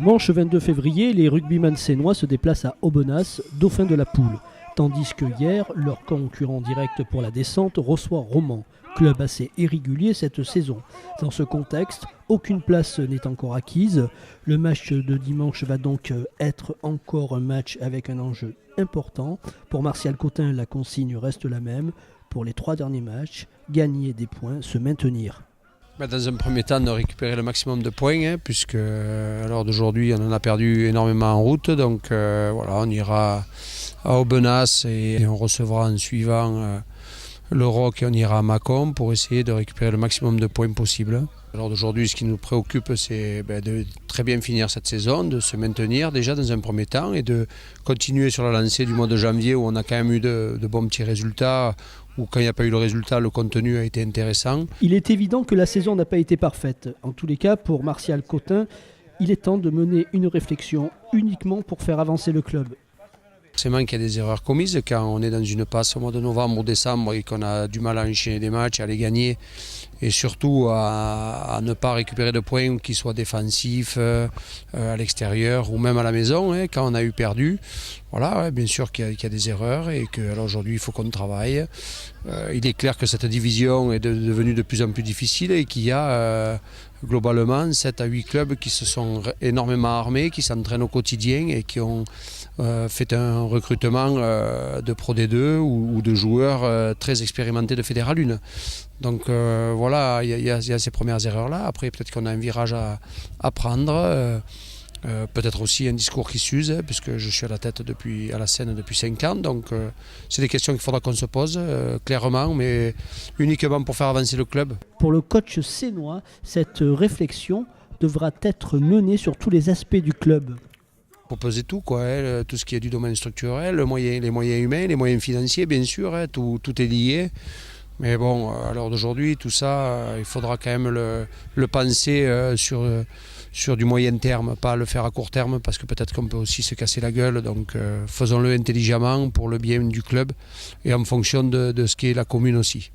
Dimanche 22 février, les rugbyman sénois se déplacent à Aubenas, dauphin de la poule. Tandis que hier, leur concurrent direct pour la descente reçoit Romans, club assez irrégulier cette saison. Dans ce contexte, aucune place n'est encore acquise. Le match de dimanche va donc être encore un match avec un enjeu important. Pour Martial Cotin, la consigne reste la même. Pour les 3 derniers matchs, gagner des points, se maintenir. Dans un premier temps, de récupérer le maximum de points, puisque à l'heure d'aujourd'hui, on en a perdu énormément en route. Donc voilà, on ira à Aubenas et on recevra en suivant le Roc et on ira à Mâcon pour essayer de récupérer le maximum de points possible. Alors d'aujourd'hui, ce qui nous préoccupe, c'est de très bien finir cette saison, de se maintenir déjà dans un premier temps et de continuer sur la lancée du mois de janvier où on a quand même eu de bons petits résultats, où quand il n'y a pas eu le résultat, le contenu a été intéressant. Il est évident que la saison n'a pas été parfaite. En tous les cas, pour Martial Cotin, il est temps de mener une réflexion uniquement pour faire avancer le club. Forcément qu'il y a des erreurs commises quand on est dans une passe au mois de novembre ou décembre et qu'on a du mal à enchaîner des matchs, à les gagner et surtout à ne pas récupérer de points qui soient défensifs à l'extérieur ou même à la maison quand on a eu perdu. Voilà, bien sûr qu'il y a des erreurs et qu'aujourd'hui il faut qu'on travaille. Il est clair que cette division est devenue de plus en plus difficile et qu'il y a globalement 7 à 8 clubs qui se sont énormément armés, qui s'entraînent au quotidien et qui ont fait un recrutement de Pro D2 ou de joueurs très expérimentés de Fédéral 1. Donc voilà, il y a ces premières erreurs-là. Après, peut-être qu'on a un virage à prendre. Peut-être aussi un discours qui s'use, puisque je suis à la scène depuis 5 ans. Donc c'est des questions qu'il faudra qu'on se pose clairement, mais uniquement pour faire avancer le club. Pour le coach sénois, cette réflexion devra être menée sur tous les aspects du club. Proposer tout, tout ce qui est du domaine structurel, les moyens humains, les moyens financiers, bien sûr, tout est lié. Mais bon, à l'heure d'aujourd'hui, tout ça, il faudra quand même le penser sur du moyen terme, pas le faire à court terme, parce que peut-être qu'on peut aussi se casser la gueule. Donc faisons-le intelligemment pour le bien du club et en fonction de ce qu'est la commune aussi.